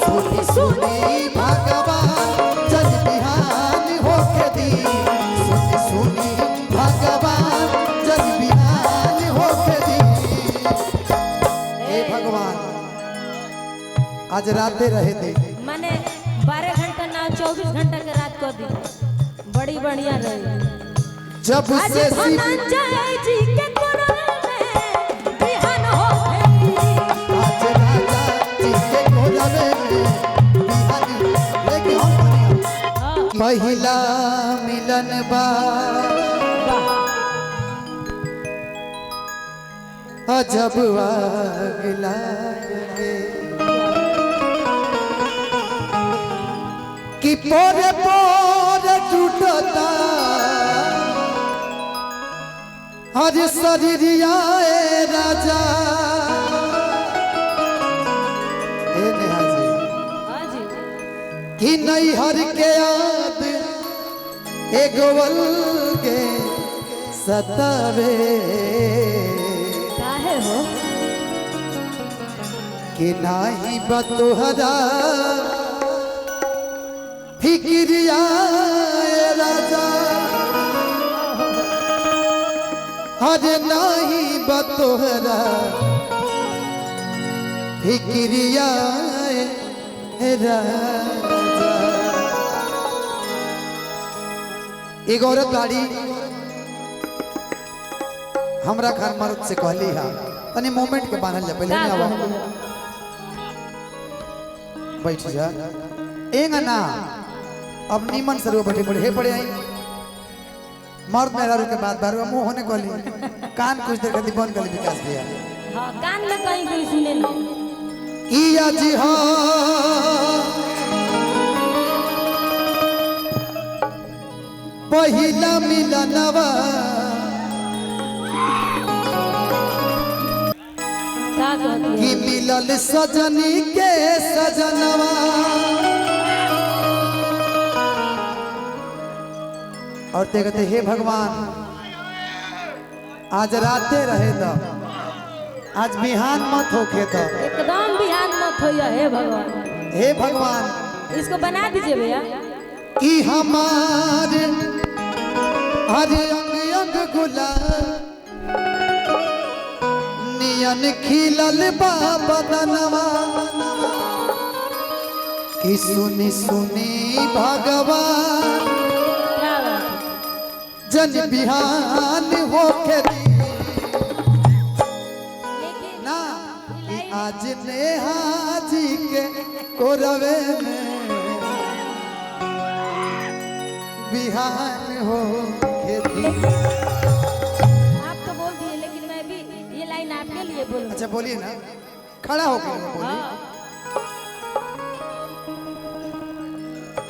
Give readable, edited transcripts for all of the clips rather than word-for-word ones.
सुनी सुनी भगवान जन बिहान होके दी। सुनी सुनी भगवान जन बिहान होके दी। हे भगवान आज रातें रहे थे माने 12 घंटा ना 24 घंटा के रात कर दी बड़ी बढ़िया रही। जब से धनंजय जी के कोरवे में बिहान होके दी। आज राजा जी के कोरवे में बिहान लेके हम पहिला मिलन बा अजब आग लागे कि पोरे पोरे टूटता हर शरीरिया राजा। ए नेहा जी कि नहीं हर के याद एगोवल के सतावे काहे हो कि नाही बतोहरा फिक्रिया राजा। हरे नाही बतोहरा फिक्रिया राजा। एक औरत गाड़ी हमरा घर मर्द से कहली हा तनी मोमेंट के बांधल जा पहले नहीं आवा बैठ जा एंगा ना अब नीमन से रो बैठे पड़े हे पड़े आई मर्द मेरा रो के बाद बार मुंह होने कहली कान कुछ देर खातिर बंद कर विकास भैया। हां कान में कहीं कोई सुने नहीं किया जी हां पहिला मिलनवा कि मिलल सजनी के सजनवा। और ते कहते हे भगवान आज रातें रहे तो आज बिहान मत होके तो एकदम बिहान मत होइए हे भगवान। हे भगवान इसको बना दीजिए भैया कि हमारे हर अंग अंग गुलाब नियन खिलल बदनवा। कि सुनी सुनी भगवान जन बिहान होके दी ना कि आज नेहा जी के कोरवे में बिहान होके दी। आप तो बोल दिए लेकिन मैं भी ये लाइन आपके लिए बोलूं। अच्छा बोलिए ना खड़ा होकर बोलिए।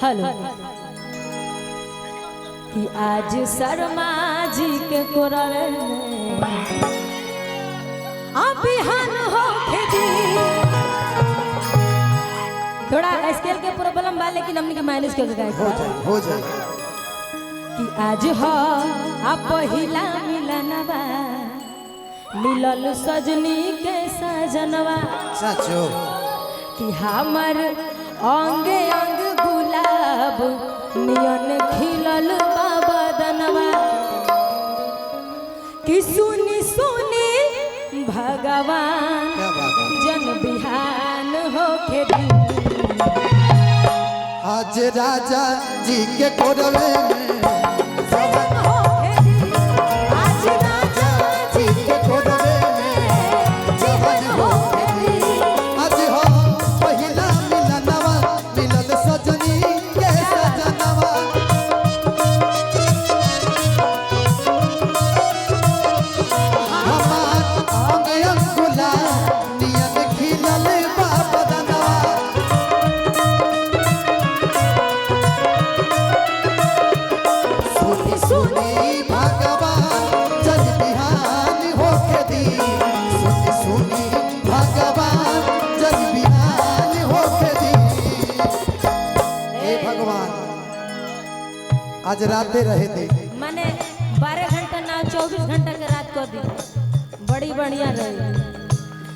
हेलो कि आज शर्मा जी के कोरवे में आप बिहान होके दी। थोड़ा स्केल के प्रॉब्लम बा लेकिन हमने के मैनेज करके गाए हो जाए कि आज हो आप पहिला मिलनवा मिलल सजनी के सजनवा। सचो कि हमर अंगे अंग गुलाब नियन खिलल बदनवा। कि सुनी सुनी भगवान जन बिहान होके दी। आज राजा जी के कोरवे में आज राजा जी के कोरवे में जवन होके दी। आज हो पहिला मिलनवा मिलल सजनी के सजनवा। हमार अंग अंग गुलाब नियन खिलल बदनवा। सुनी सुनी भगवान जन बिहान होके दी। सुनी सुनी भगवान जन बिहान होके दी। हे भगवान आज रातें रहे थे माने 12 घंटा ना 24 घंटा के रात कर दी बड़ी बढ़िया रही।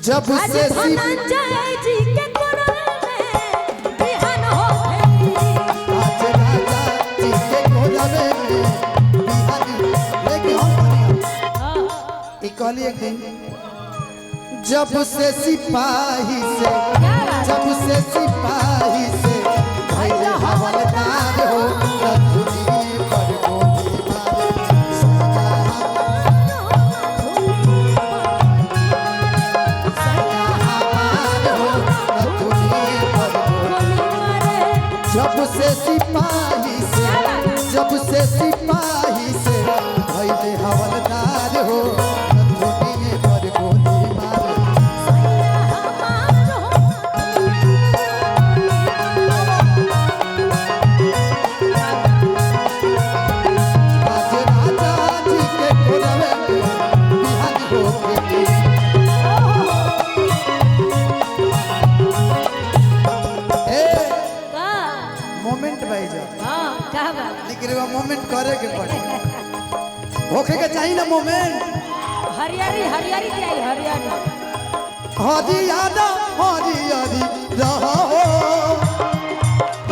जब आज से धनंजय जी के कोरवे में कहली एक दिन जब से सिपाही से क्या बात? जब से सिपाही से भइल हवलदार हो रतुनी पर गोली मारे सैया हमार हो रतुनी पर गोली जब से सिपाही से भइल हवलदार हो रतुनी पर गोली मारे आज राजा जी के घोड़वे बिहान होके ए का? मोमेंट भाई जा हाँ, क्या बात? लेकिन वो मोमेंट करे के पड़े होके के चाहिए ना मोमेंट हरियारी हरियारी क्या है हरियारी? हाजी यादा हाजी यादी रहो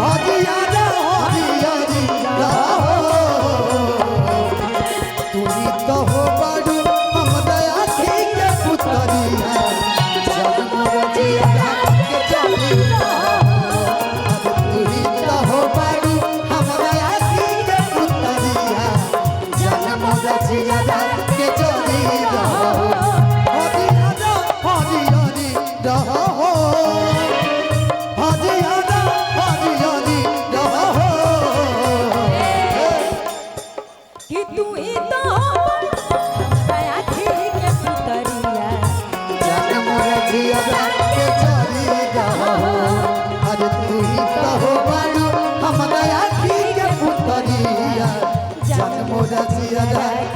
हाजी यादा हाजी यादी रहो तू ही तो हो बड़ू हम दया ठीक के पुतरिया जब मोर जिया के चली तू ही तो हो बड़ू हम दया ठीक के पुतरिया जब मोर जिया के चली हाजी यादा हाजी यादी रहो हाजी यादा हाजी यादी रहो कि तू ही तो हमारा ठीक है पुतरिया जन मोर जिया के चली रहो आज तू ही तो हो बड़ू हम दया ठीक के पुतरिया जन मोर जिया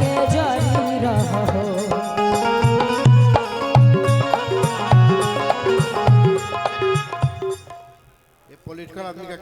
के जरी रहो। ये पॉलिटिकल आदमी का